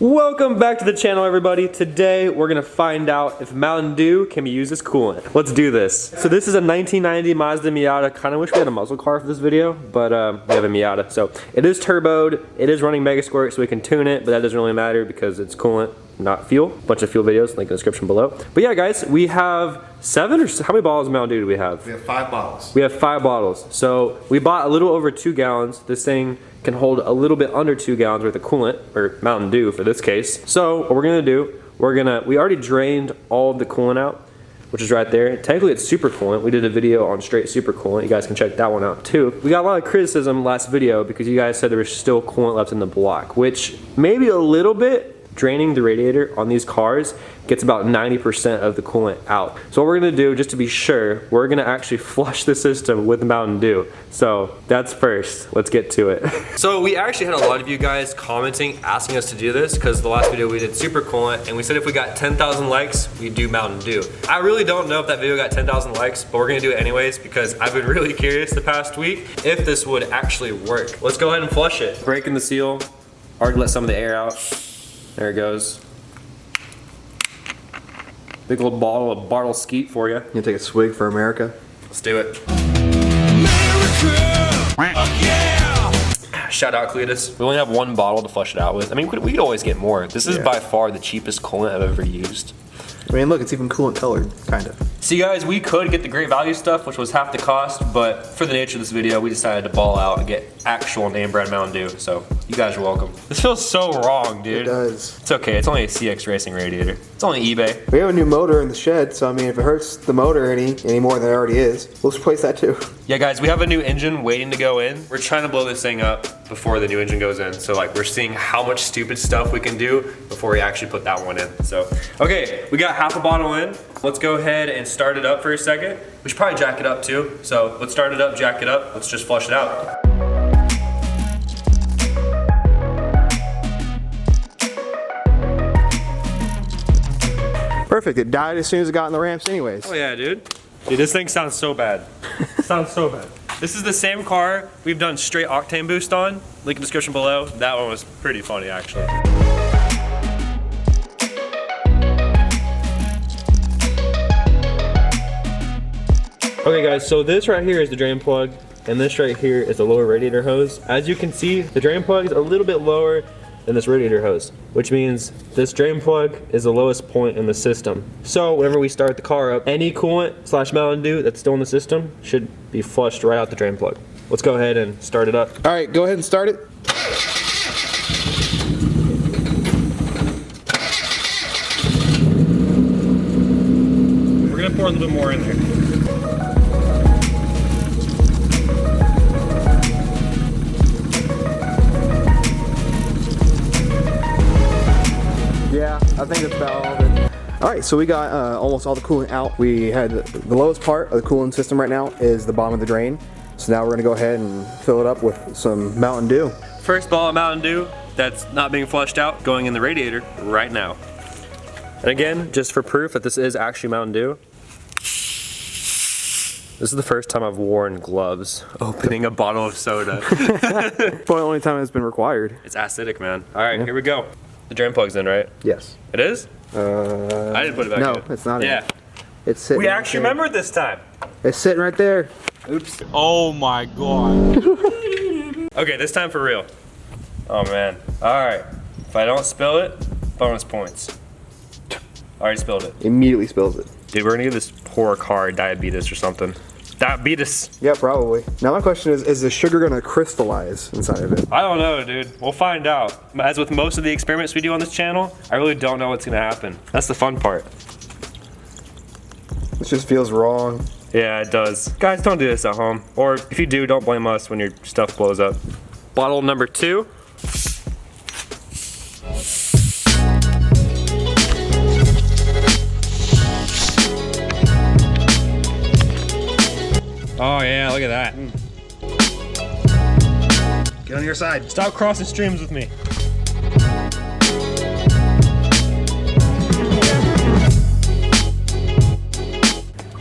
Welcome back to the channel, everybody. Today we're gonna find out if Mountain Dew can be used as coolant. Let's do this. So this is a 1990 Mazda Miata. Kind of wish we had a muscle car for this video, but we have a Miata. So it is turboed, it is running Mega Squirt, so we can tune it, but that doesn't really matter because it's coolant, not fuel. Bunch of fuel videos, link in the description below. But yeah, guys, we have 7 or how many bottles of Mountain Dew do we have? We have 5 bottles. We have 5 bottles. So we bought a little over 2 gallons. This thing can hold a little bit under 2 gallons worth of coolant, or Mountain Dew for this case. So what we're gonna do, we already drained all of the coolant out, which is right there. Technically it's super coolant. We did a video on straight super coolant. You guys can check that one out too. We got a lot of criticism last video because you guys said there was still coolant left in the block, which maybe a little bit. Draining the radiator on these cars gets about 90% of the coolant out. So what we're gonna do, just to be sure, we're gonna actually flush the system with Mountain Dew. So that's first, let's get to it. So we actually had a lot of you guys commenting, asking us to do this, because the last video we did super coolant, and we said if we got 10,000 likes, we'd do Mountain Dew. I really don't know if that video got 10,000 likes, but we're gonna do it anyways, because I've been really curious the past week if this would actually work. Let's go ahead and flush it. Breaking the seal, already let some of the air out. There it goes. Big old bottle of Bartle Skeet for you. You gonna take a swig for America? Let's do it. America! Yeah! Shout out Cletus. We only have 1 bottle to flush it out with. I mean, we could always get more. This is by far the cheapest coolant I've ever used. I mean, look, it's even coolant colored, kind of. See guys, we could get the great value stuff, which was half the cost, but for the nature of this video, we decided to ball out and get actual name brand Mountain Dew, so you guys are welcome. This feels so wrong, dude. It does. It's okay, it's only a CX Racing radiator. It's only eBay. We have a new motor in the shed, so I mean, if it hurts the motor any more than it already is, we'll just replace that too. Yeah guys, we have a new engine waiting to go in. We're trying to blow this thing up before the new engine goes in. So like, we're seeing how much stupid stuff we can do before we actually put that one in. So, okay, we got half a bottle in. Let's go ahead and start it up for a second. We should probably jack it up too. So let's start it up, jack it up. Let's just flush it out. Perfect, it died as soon as it got in the ramps anyways. Oh yeah, dude. Dude, this thing sounds so bad. Sounds so bad. This is the same car we've done straight octane boost on. Link in the description below. That one was pretty funny actually. Okay guys, so this right here is the drain plug, and this right here is the lower radiator hose. As you can see, the drain plug is a little bit lower than this radiator hose, which means this drain plug is the lowest point in the system. So whenever we start the car up, any coolant slash Mountain Dew that's still in the system should be flushed right out the drain plug. Let's go ahead and start it up. All right, go ahead and start it. We're gonna pour a little bit more in there. Yeah, I think it's about all of it. All right, so we got almost all the coolant out. We had the lowest part of the coolant system right now is the bottom of the drain. So now we're gonna go ahead and fill it up with some Mountain Dew. First bottle of Mountain Dew that's not being flushed out, going in the radiator right now. And again, just for proof that this is actually Mountain Dew, this is the first time I've worn gloves opening a bottle of soda. It's the only time it's been required. It's acidic, man. All right, here we go. The drain plug's in, right? Yes. It is? I didn't put it back in. No, it's not in. Yeah. It's sitting We right actually there. remembered this time. It's sitting right there. Oops. Oh my god. Okay, this time for real. Oh man. All right. If I don't spill it, bonus points. I already spilled it. Immediately spills it. Dude, we're gonna give this poor car diabetes or something. Diabetes. Yeah, probably. Now my question is the sugar gonna crystallize inside of it? I don't know, dude. We'll find out. As with most of the experiments we do on this channel, I really don't know what's gonna happen. That's the fun part. It just feels wrong. Yeah, it does. Guys, don't do this at home. Or if you do, don't blame us when your stuff blows up. Bottle number 2. Oh yeah, look at that. Get on your side. Stop crossing streams with me.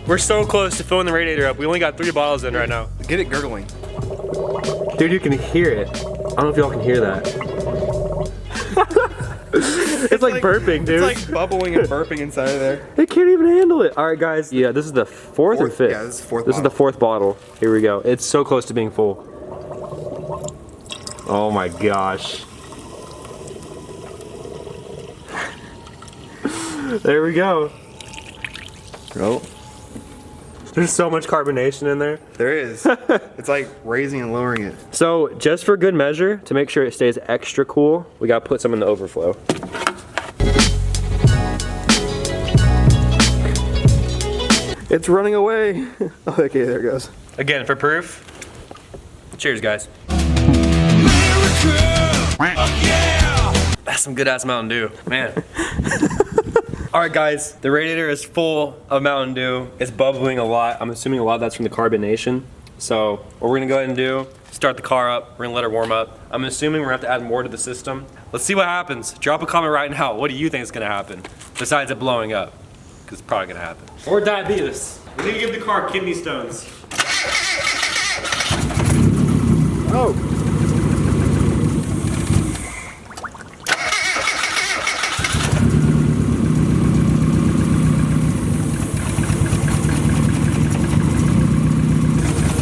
We're so close to filling the radiator up. We only got 3 bottles in right now. Get it gurgling. Dude, you can hear it. I don't know if y'all can hear that. It's like burping, dude. It's like bubbling and burping inside of there. They can't even handle it. All right, guys. Yeah, this is the fourth or fifth? Yeah, this is fourth This is the fourth bottle. Here we go. It's so close to being full. Oh my gosh. There we go. Oh, There's so much carbonation in there. there is. It's like raising and lowering it. So just for good measure, to make sure it stays extra cool, we gotta put some in the overflow. It's running away. Oh, okay, there it goes. Again, for proof. Cheers, guys. That's some good ass Mountain Dew, man. All right, guys, the radiator is full of Mountain Dew. It's bubbling a lot. I'm assuming a lot of that's from the carbonation. So what we're gonna go ahead and do, start the car up. We're gonna let her warm up. I'm assuming we're gonna have to add more to the system. Let's see what happens. Drop a comment right now. What do you think is gonna happen? Besides it blowing up, because it's probably gonna happen. Or diabetes. We need to give the car kidney stones. Oh.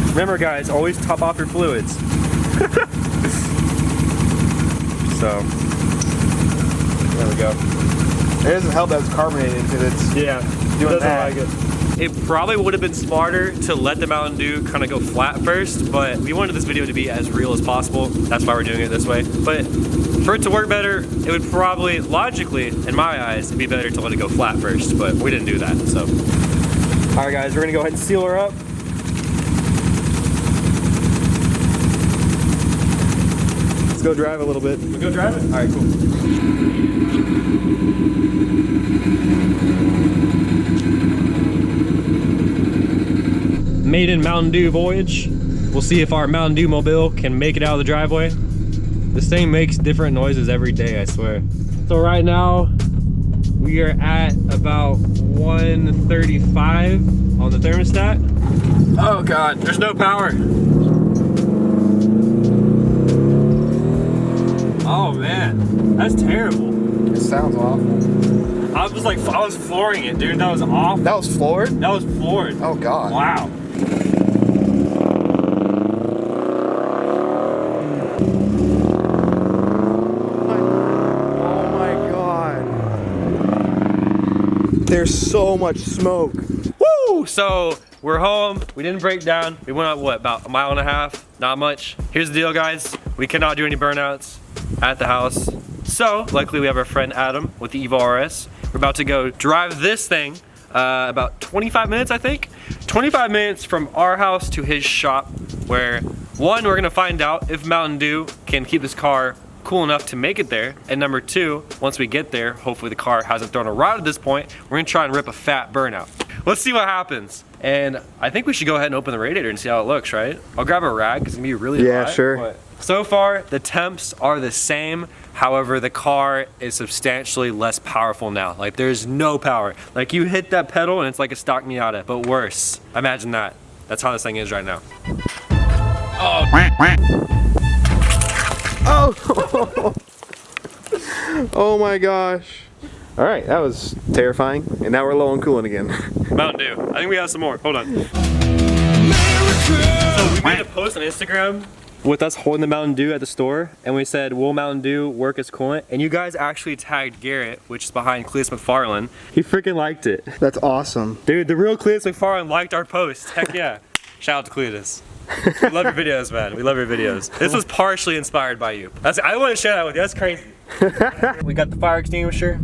Remember, guys, always top off your fluids. So, there we go. It doesn't help that it's carbonated because it's doing that. Like it. It probably would have been smarter to let the Mountain Dew kind of go flat first, but we wanted this video to be as real as possible. That's why we're doing it this way. But for it to work better, it would probably, logically, in my eyes, it'd be better to let it go flat first, but we didn't do that, so. All right, guys, we're gonna go ahead and seal her up. Let's go drive a little bit. We'll go drive it? All right, cool. Maiden Mountain Dew voyage. We'll see if our Mountain Dew mobile can make it out of the driveway. This thing makes different noises every day, I swear. So right now, we are at about 135 on the thermostat. Oh God, there's no power. Oh man, that's terrible. It sounds awful. I was flooring it, dude. That was awful. That was floored? That was floored. Oh God. Wow. Oh my God. There's so much smoke. Woo! So we're home. We didn't break down. We went out, what, about a mile and a half? Not much. Here's the deal, guys. We cannot do any burnouts at the house. So luckily we have our friend Adam with the Evo RS. We're about to go drive this thing about 25 minutes, I think. 25 minutes from our house to his shop, where one, we're gonna find out if Mountain Dew can keep this car cool enough to make it there. And number two, once we get there, hopefully the car hasn't thrown a rod at this point, we're gonna try and rip a fat burnout. Let's see what happens. And I think we should go ahead and open the radiator and see how it looks, right? I'll grab a rag, because it's gonna be really hot. Yeah, sure. But so far, the temps are the same. However, the car is substantially less powerful now. Like, there's no power. Like, you hit that pedal and it's like a stock Miata, but worse. Imagine that. That's how this thing is right now. Oh. Oh. Oh my gosh. All right, that was terrifying. And now we're low on coolant again. Mountain Dew. I think we have some more. Hold on. So we made a post on Instagram with us holding the Mountain Dew at the store, and we said, will Mountain Dew work as coolant? And you guys actually tagged Garrett, which is behind Cletus McFarlane. He freaking liked it. That's awesome. Dude, the real Cletus McFarlane liked our post. Heck yeah. Shout out to Cletus. We love your videos, man. We love your videos. This was partially inspired by you. I want to share that with you. That's crazy. We got the fire extinguisher,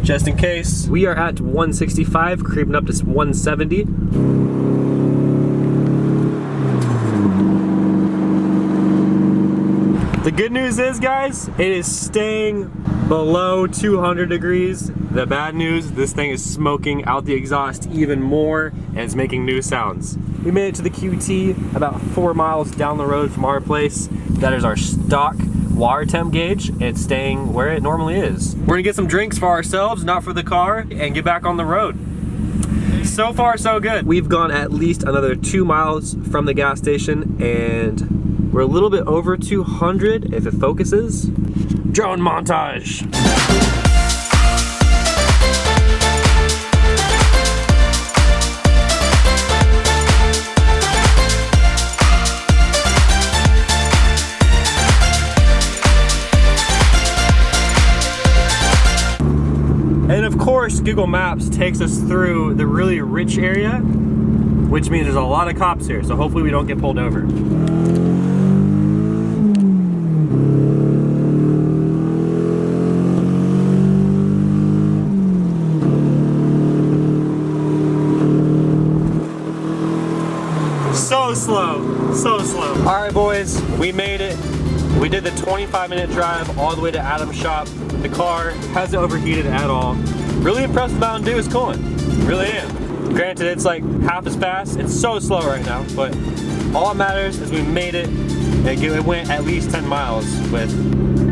just in case. We are at 165, creeping up to 170. The good news is, guys, it is staying below 200 degrees. The bad news, this thing is smoking out the exhaust even more, and it's making new sounds. We made it to the QT about 4 miles down the road from our place. That is our stock water temp gauge, and it's staying where it normally is. We're gonna get some drinks for ourselves, not for the car, and get back on the road. So far, so good. We've gone at least another 2 miles from the gas station, and we're a little bit over 200 if it focuses. Drone montage. And of course, Google Maps takes us through the really rich area, which means there's a lot of cops here, so hopefully we don't get pulled over. So slow, so slow. All right, boys, we made it. We did the 25-minute drive all the way to Adam's shop. The car hasn't overheated at all. Really impressed with Mountain Dew's coolant. Really am. Granted, it's like half as fast. It's so slow right now, but all that matters is we made it. It went at least 10 miles with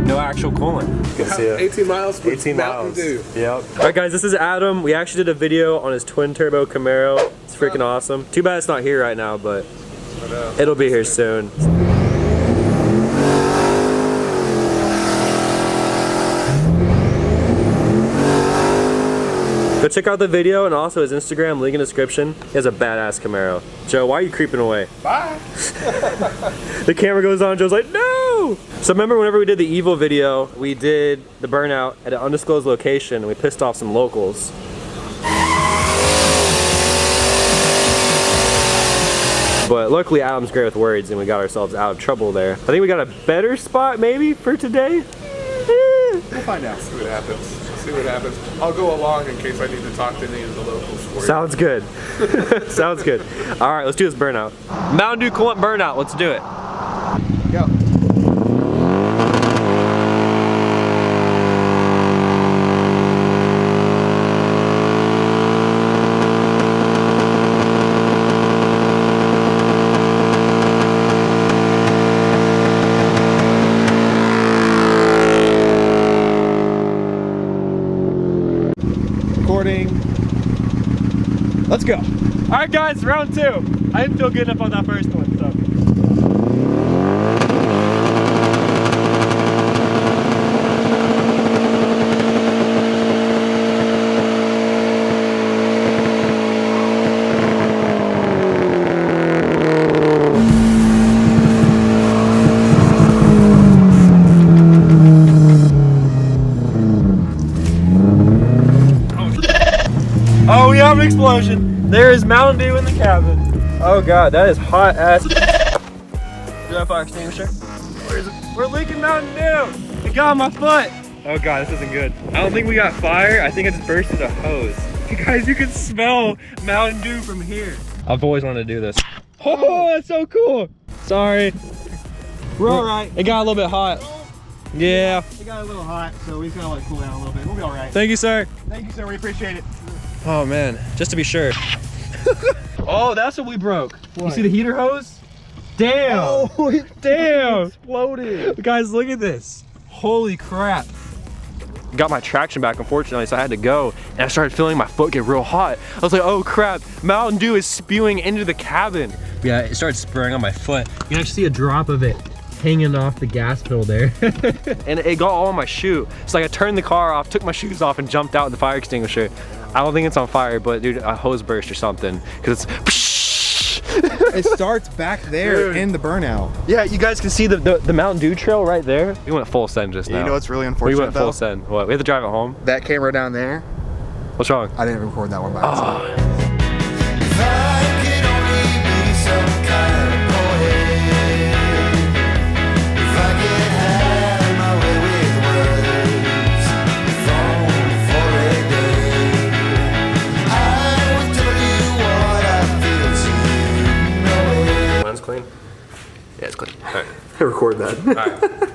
no actual coolant. Good to see you. 18 miles with 18 Mountain miles. Dew. Yep. All right, guys, this is Adam. We actually did a video on his twin turbo Camaro. It's freaking awesome. Too bad it's not here right now, but it'll be here soon. Go check out the video and also his Instagram, link in the description. He has a badass Camaro. Joe, why are you creeping away? Bye. The camera goes on, Joe's like, no! So remember whenever we did the Evil video, we did the burnout at an undisclosed location and we pissed off some locals. But luckily Adam's great with words and we got ourselves out of trouble there. I think we got a better spot maybe for today. We'll find out. See what happens. See what happens. I'll go along in case I need to talk to any of the locals for you. Sounds good. Sounds good. All right, let's do this burnout. Mountain Dew Coolant burnout. Let's do it. Go. Let's go. All right, guys, round 2. I didn't feel good enough on that first one, so. Oh, we have an explosion. There is Mountain Dew in the cabin. Oh god, that is hot ass. Do you have a fire extinguisher? Where is it? We're leaking Mountain Dew. It got on my foot. Oh god, this isn't good. I don't think we got fire. I think I just bursted a hose. Guys, you can smell Mountain Dew from here. I've always wanted to do this. Oh, that's so cool. Sorry. We're all right. It got a little bit hot. Yeah. It got a little hot, so we just gotta let it cool down a little bit. We'll be all right. Thank you, sir. Thank you, sir. We appreciate it. Oh man, just to be sure. Oh, that's what we broke. What? You see the heater hose? Damn. Oh, damn. Exploded. Guys, look at this. Holy crap. Got my traction back, unfortunately, so I had to go. And I started feeling my foot get real hot. I was like, oh crap, Mountain Dew is spewing into the cabin. Yeah, it started spraying on my foot. You can actually see a drop of it hanging off the gas pedal there. And it got all on my shoe. So like I turned the car off, took my shoes off and jumped out in the fire extinguisher. I don't think it's on fire, but dude, a hose burst or something. Cause it's It starts back there in the burnout. Yeah, you guys can see the Mountain Dew trail right there. We went full send just now. You know what's really unfortunate We went full send. What, we had to drive it home? That camera down there. What's wrong? I didn't record that one by myself. Clean? Yeah, it's clean. All right. Record that. All right.